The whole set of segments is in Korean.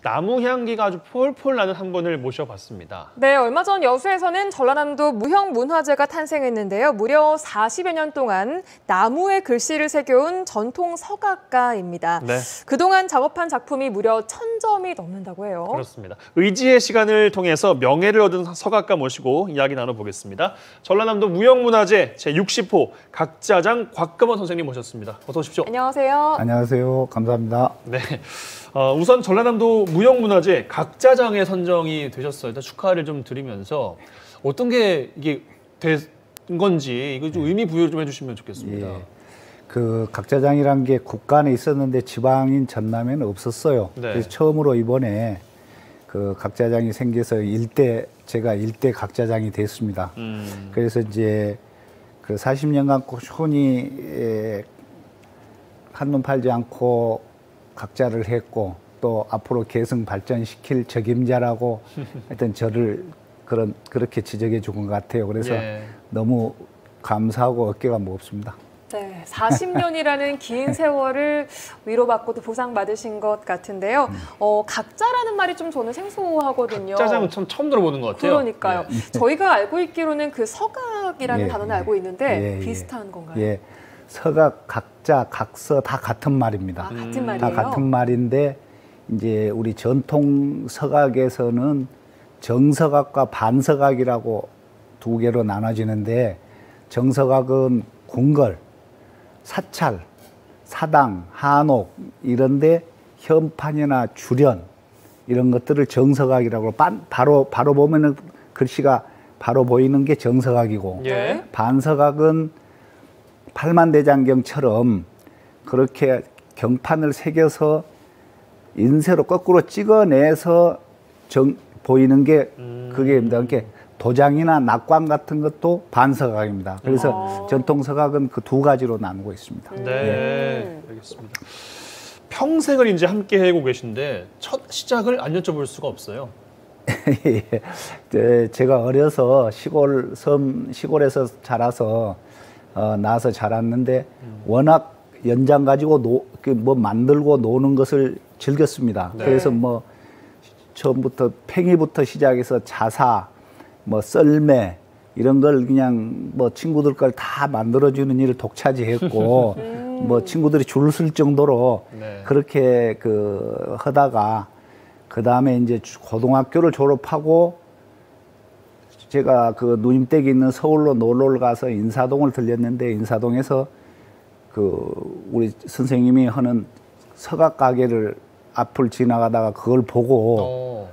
나무 향기가 아주 폴폴 나는 한 분을 모셔봤습니다. 네, 얼마 전 여수에서는 전라남도 무형문화재가 탄생했는데요. 무려 40여 년 동안 나무에 글씨를 새겨온 전통 서각가입니다. 네. 그동안 작업한 작품이 무려 1000점이 넘는다고 해요. 그렇습니다. 의지의 시간을 통해서 명예를 얻은 서각가 모시고 이야기 나눠보겠습니다. 전라남도 무형문화재 제60호 각자장 곽금원 선생님 모셨습니다. 어서 오십시오. 안녕하세요. 안녕하세요. 감사합니다. 네. 우선 전라남도 무형문화재 각자장에 선정이 되셨어요. 일단 축하를 좀 드리면서 어떤 게 이게 된 건지 이거 좀 의미 부여를 좀 해주시면 좋겠습니다. 예. 그 각자장이란 게 국간에 있었는데 지방인 전남에는 없었어요. 네. 그래서 처음으로 이번에 그 각자장이 생겨서 제가 일대 각자장이 됐습니다. 그래서 이제 그 40년간 꾸준히 한눈 팔지 않고 각자를 했고 또 앞으로 계승 발전시킬 적임자라고 하여튼 저를 그렇게 지적해 준 것 같아요. 그래서 너무 감사하고 어깨가 무겁습니다. 네, 40년이라는 긴 세월을 위로받고 또 보상받으신 것 같은데요. 각자라는 말이 좀 저는 생소하거든요. 각자장 참 처음 들어보는 것 같아요. 그러니까요. 네. 저희가 알고 있기로는 그 서각이라는 예, 단어는 알고 있는데 예, 비슷한 건가요? 예. 서각, 각자, 각서 다 같은 말입니다. 아, 같은 말이에요? 다 같은 말인데 이제 우리 전통 서각에서는 정서각과 반서각이라고 두 개로 나눠지는데 정서각은 궁궐, 사찰, 사당, 한옥 이런데 현판이나 주련 이런 것들을 정서각이라고 바로 보면은 글씨가 바로 보이는 게 정서각이고 예. 반서각은 팔만대장경처럼 그렇게 경판을 새겨서 인쇄로 거꾸로 찍어내서 보이는 게 그게입니다. 그게 도장이나 낙관 같은 것도 반서각입니다. 그래서 전통서각은 그 두 가지로 나누고 있습니다. 네, 알겠습니다. 평생을 이제 함께 해고 계신데 첫 시작을 안 여쭤볼 수가 없어요. 예. 제가 어려서 시골에서 자라서 나와서 자랐는데 워낙 연장 가지고 뭐 만들고 노는 것을 즐겼습니다. 네. 그래서 뭐 처음부터 팽이부터 시작해서 자사, 뭐 썰매 이런 걸 그냥 뭐 친구들 걸 다 만들어주는 일을 독차지했고 뭐 친구들이 줄 쓸 정도로 그렇게 하다가 그 다음에 이제 고등학교를 졸업하고 제가 그 누임댁이 있는 서울로 놀러를 가서 인사동을 들렸는데 인사동에서 우리 선생님이 하는 서각 가게를 앞을 지나가다가 그걸 보고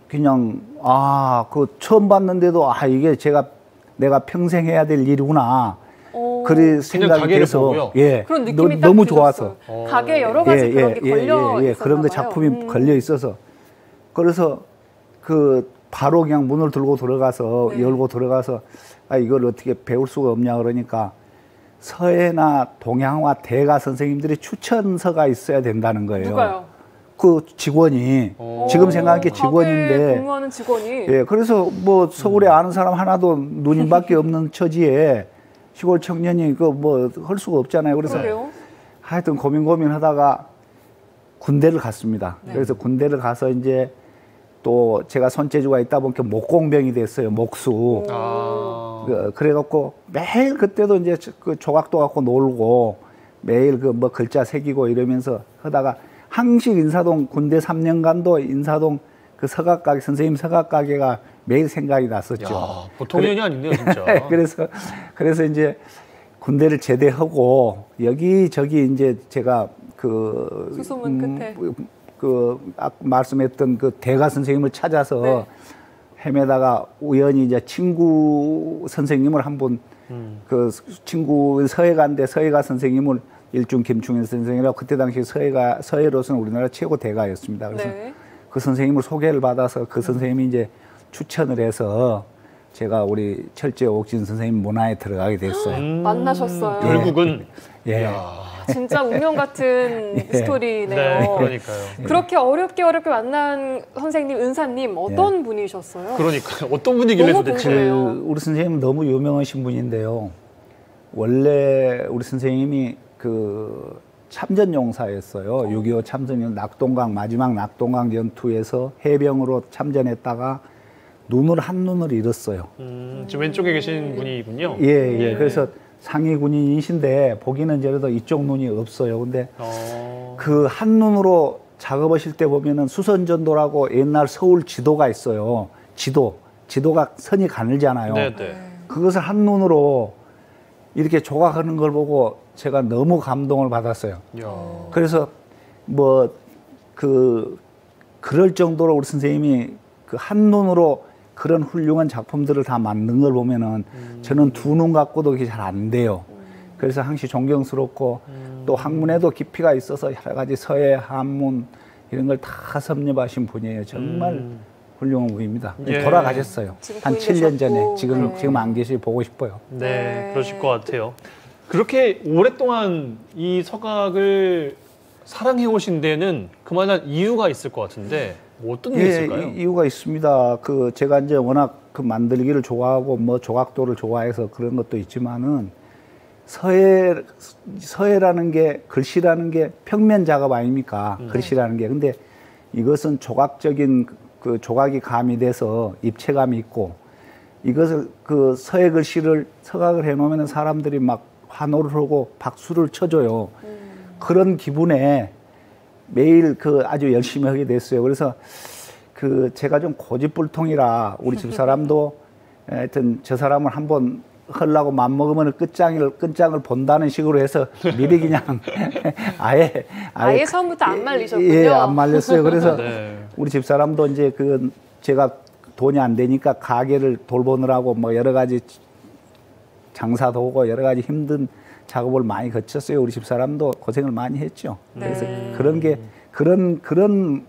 그냥 처음 봤는데도 이게 내가 평생 해야 될 일이구나. 그런 생각이 돼서 그런 느낌이 너무 좋아서 가게 여러 가지 그런 게 걸려 있었나 그런 거 봐요. 작품이 걸려 있어서 그래서 바로 그냥 문을 들고 들어가서 열고 들어가서 이걸 어떻게 배울 수가 없냐 그러니까 서해나 동양화 대가 선생님들이 추천서가 있어야 된다는 거예요. 누가요? 그 직원이 지금 생각하기에 직원인데 가게에 근무하는 직원이 예, 그래서 뭐 서울에 아는 사람 하나도 누님밖에 없는 처지에 시골 청년이 뭐 할 수가 없잖아요. 그래서 하여튼 고민하다가 군대를 갔습니다. 그래서 군대를 가서 이제 또 제가 손재주가 있다 보니까 목공병이 됐어요. 목수. 그래갖고 매일 그때도 이제 그 조각도 갖고 놀고 매일 뭐 글자 새기고 이러면서 하다가 항식 인사동 군대 3년간도 인사동 그 서각가게 선생님 서각가게가 매일 생각이 났었죠. 야, 보통 년이 아닌데요, 진짜. 그래서 이제 군대를 제대하고 여기저기 이제 제가 수소문 끝에 아까 말씀했던 그 대가 선생님을 찾아서 헤매다가 우연히 이제 친구 선생님을 한 분 그 친구 서해가인데 서해가 선생님을 일중 김충현 선생이라고 그때 당시 서해로서는 우리나라 최고 대가였습니다. 그래서 그 선생님을 소개를 받아서 그 선생님이 이제 추천을 해서 제가 우리 철제 옥진 선생님 문화에 들어가게 됐어요. 만나셨어요. 결국은 진짜 운명 같은 스토리네요. 네, 그러니까요. 그렇게 어렵게 만난 선생님, 은사님 어떤 분이셨어요? 그러니까요. 어떤 분이길래 도대체. 우리 선생님은 너무 유명하신 분인데요. 원래 우리 선생님이 참전용사였어요. 6.25 참전용 낙동강 마지막 낙동강 전투에서 해병으로 참전했다가 눈을 한눈을 잃었어요. 지금 왼쪽에 계신 분이군요. 예, 예. 예. 그래서 상위 군인이신데 보기는 저래도 이쪽 눈이 없어요. 근데 그 한눈으로 작업하실 때 보면은 수선전도라고 옛날 서울 지도가 있어요. 지도가 선이 가늘잖아요. 네, 네. 그것을 한눈으로 이렇게 조각하는 걸 보고 제가 너무 감동을 받았어요. 야. 그래서 그럴 정도로 우리 선생님이 그 한눈으로 그런 훌륭한 작품들을 다 만든 걸 보면은 저는 두 눈 갖고도 그게 잘 안 돼요. 그래서 항시 존경스럽고 또 학문에도 깊이가 있어서 여러 가지 서예, 한문 이런 걸 다 섭렵하신 분이에요. 정말 훌륭한 분입니다. 예. 돌아가셨어요. 지금 한 7년 전에. 부인되셨고, 지금 안 계시 보고 싶어요. 네, 그러실 것 같아요. 그렇게 오랫동안 이 서각을 사랑해 오신 데는 그만한 이유가 있을 것 같은데 뭐 어떤 게 있을까요? 이유가 있습니다. 제가 이제 워낙 그 만들기를 좋아하고 뭐 조각도를 좋아해서 그런 것도 있지만은 서예라는 게 글씨라는 게 평면 작업 아닙니까? 글씨라는 게. 근데 이것은 조각적인 그 조각이 가미돼서 입체감이 있고 이것을 그 서예 글씨를 서각을 해놓으면 사람들이 막 환호를 하고 박수를 쳐줘요. 그런 기분에 매일 아주 열심히 하게 됐어요. 그래서 제가 좀 고집불통이라 우리 집사람도 하여튼 저 사람을 한번 하려고 맘먹으면 끝장을 본다는 식으로 해서 미리 그냥 아예 처음부터 안 말리셨군요. 예, 안 말렸어요. 그래서 네. 우리 집사람도 이제 제가 돈이 안 되니까 가게를 돌보느라고 뭐 여러 가지 장사도 오고 여러 가지 힘든 작업을 많이 거쳤어요. 우리 집사람도 고생을 많이 했죠. 그래서 그런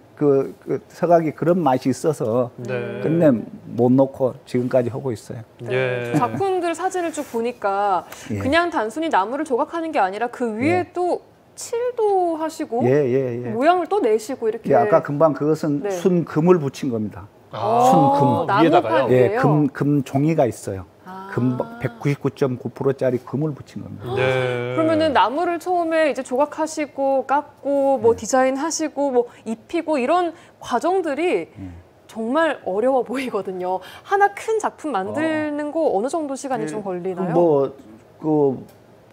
서각이 그런 맛이 있어서 네. 근데 못 놓고 지금까지 하고 있어요. 예. 작품들 사진을 쭉 보니까 예. 그냥 단순히 나무를 조각하는 게 아니라 그 위에 예. 또 칠도 하시고 예. 모양을 또 내시고 이렇게. 예, 아까 금방 그것은 네. 순금을 붙인 겁니다. 순금 나무판 예, 위에요? 금 종이가 있어요. 금 199.9%짜리 금을 붙인 겁니다. 네. 그러면은 나무를 처음에 이제 조각하시고 깎고 뭐 디자인하시고 뭐 입히고 이런 과정들이 정말 어려워 보이거든요. 하나 큰 작품 만드는 거 어느 정도 시간이 좀 걸리나요?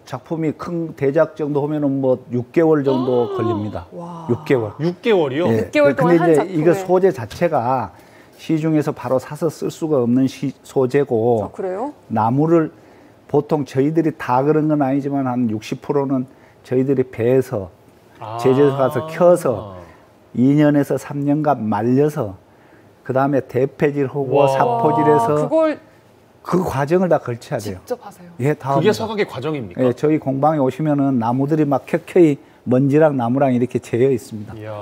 작품이 큰 대작 정도 하면은 뭐 6개월 정도 걸립니다. 와. 6개월. 6개월이요? 예. 6개월 동안 한 근데 작품에. 이제 이거 소재 자체가 시중에서 바로 사서 쓸 수가 없는 소재고 그래요? 나무를 보통 저희들이 다 그런 건 아니지만 한 60%는 저희들이 배에서 제주도 가서 켜서 2년에서 3년간 말려서 그 다음에 대패질하고 와. 사포질해서 그걸 그 과정을 다 걸쳐야 돼요. 직접 하세요. 예, 다 그게 합니다. 서각의 과정입니까? 예, 저희 공방에 오시면은 나무들이 막 켜켜이 먼지랑 나무랑 이렇게 재어 있습니다. 이야.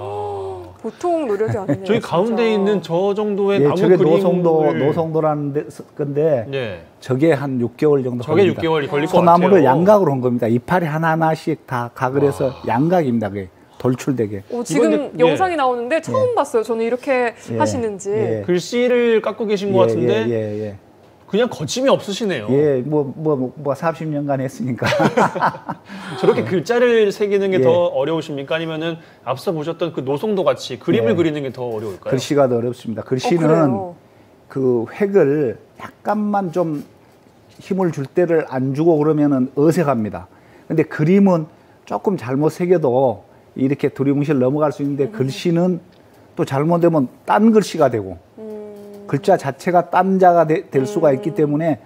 보통 노력이 아니네요. 저희 진짜. 가운데 있는 저 정도의 예, 나무 저게 그림을 노송도라는 건데 네. 저게 한 6개월 정도 저게 걸립니다. 6개월이 걸릴 것 같아요. 소나무를 양각으로 한 겁니다. 이파리 하나하나씩 다 각을 해서 양각입니다. 그게 돌출되게. 지금 이건 이제- 영상이 나오는데 처음 봤어요. 저는 이렇게 예. 하시는지. 예. 글씨를 깎고 계신 것 같은데 예. 그냥 거침이 없으시네요. 예, 40년간 했으니까. 저렇게 글자를 새기는 게 예. 더 어려우십니까? 아니면은 앞서 보셨던 그 노송도 같이 그림을 예. 그리는 게 더 어려울까요? 글씨가 더 어렵습니다. 글씨는 그래요? 그 획을 약간만 좀 힘을 줄 때를 안 주고 그러면은 어색합니다. 근데 그림은 조금 잘못 새겨도 이렇게 두리뭉실 넘어갈 수 있는데 글씨는 또 잘못되면 딴 글씨가 되고 글자 자체가 딴자가 될 수가 있기 때문에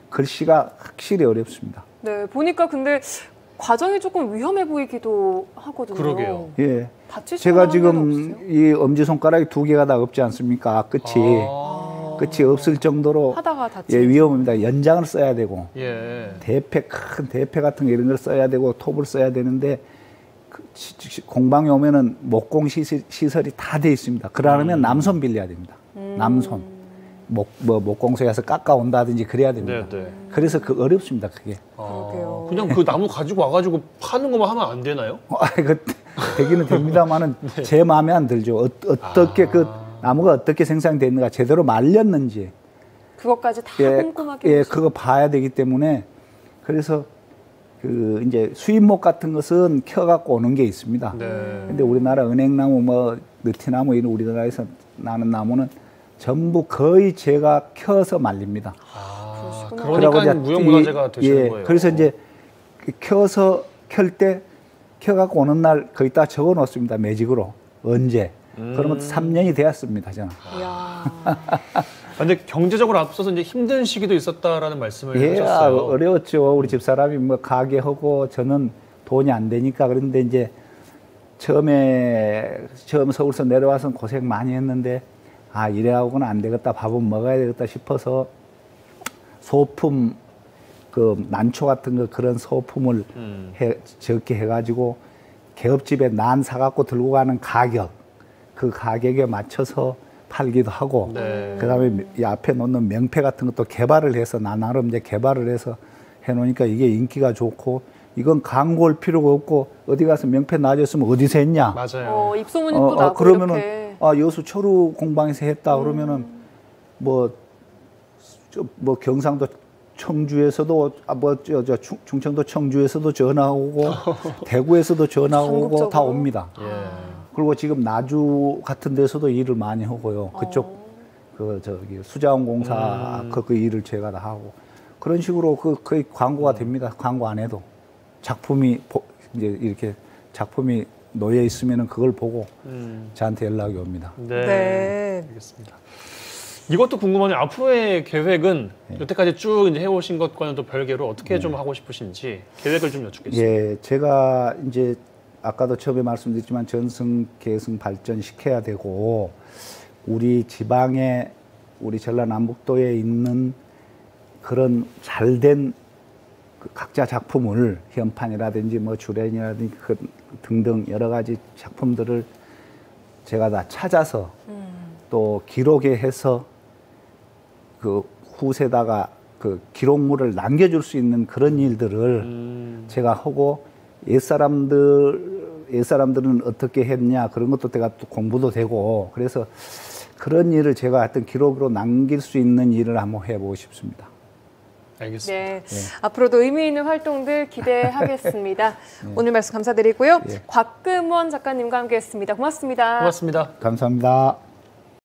글씨가 확실히 어렵습니다. 네, 보니까 근데 과정이 조금 위험해 보이기도 하거든요. 그러게요. 예. 다치실 제가 만한 데는 지금 없으세요? 이 엄지손가락이 2개가 다 없지 않습니까? 끝이 없을 정도로 하다가 예, 다치. 위험합니다. 연장을 써야 되고 예. 큰 대패 같은 거 이런 걸 써야 되고 톱을 써야 되는데 공방에 오면은 목공 시설이 다 돼 있습니다. 그러려면 남손 빌려야 됩니다. 남손. 목공소에 가서 깎아온다든지 그래야 됩니다. 네, 네. 그래서 어렵습니다, 그게. 그러게요. 그냥 그 나무 가지고 와가지고 파는 것만 하면 안 되나요? 되기는 됩니다만은 제 마음에 안 들죠. 어떻게 나무가 어떻게 생산됐는가, 제대로 말렸는지. 그것까지 다 꼼꼼하게. 예, 그거 봐야 되기 때문에 그래서 그 이제 수입목 같은 것은 켜갖고 오는 게 있습니다. 네. 근데 우리나라 은행나무, 뭐 느티나무 이런 우리나라에서 나는 나무는 전부 거의 제가 켜서 말립니다. 아, 그러시구나. 그러니까 그러고 이제 무형문화재가 되시는 예, 거예요. 그래서 이제 켜서 켤 때 켜갖고 오는 날 거기다 적어 놓습니다. 매직으로. 언제. 그러면 3년이 되었습니다. 저는. 이야. 근데 경제적으로 앞서서 이제 힘든 시기도 있었다라는 말씀을 예, 하셨어요. 어려웠죠. 우리 집사람이 뭐 가게하고 저는 돈이 안 되니까. 그런데 이제 처음 서울서 내려와서 고생 많이 했는데 아, 이래하고는 안 되겠다. 밥은 먹어야 되겠다 싶어서 소품 그 난초 같은 거 그런 소품을 적게 해가지고 개업집에 난 사갖고 들고 가는 가격 그 가격에 맞춰서 팔기도 하고 네. 그다음에 이 앞에 놓는 명패 같은 것도 개발을 해서 나 나름 이제 개발을 해서 해놓으니까 이게 인기가 좋고 이건 광고할 필요가 없고 어디 가서 명패 나줬으면 어디서 했냐? 맞아요. 입소문이 또 나고 그러면은 이렇게. 아 여수 초루 공방에서 했다 그러면은 뭐 경상도 청주에서도 충청도 청주에서도 전화 오고 대구에서도 전화 오고 다 전국적으로? 옵니다. 예. 그리고 지금 나주 같은 데서도 일을 많이 하고요. 그쪽 그 저기 수자원공사 그 일을 제가 다 하고 그런 식으로 거의 광고가 됩니다. 광고 안 해도 작품이 이제 이렇게 작품이 놓여 있으면은 그걸 보고 저한테 연락이 옵니다. 네. 네. 알겠습니다. 이것도 궁금하네요. 앞으로의 계획은 여태까지 쭉 이제 해오신 것과는 또 별개로 어떻게 좀 하고 싶으신지 계획을 좀 여쭙겠습니다. 예, 제가 이제 아까도 처음에 말씀드렸지만 전승 계승 발전 시켜야 되고 우리 지방에 우리 전라남북도에 있는 그런 잘된 그 각자 작품을 현판이라든지 뭐 주련이라든지 그 등등 여러 가지 작품들을 제가 다 찾아서 또 기록에 해서 그 후세다가 그 기록물을 남겨줄 수 있는 그런 일들을 제가 하고 옛사람들은 어떻게 했냐 그런 것도 제가 또 공부도 되고 그래서 그런 일을 제가 하여튼 기록으로 남길 수 있는 일을 한번 해보고 싶습니다. 알겠습니다. 네. 앞으로도 의미 있는 활동들 기대하겠습니다. 오늘 말씀 감사드리고요. 곽금원 작가님과 함께했습니다. 고맙습니다. 고맙습니다. 감사합니다.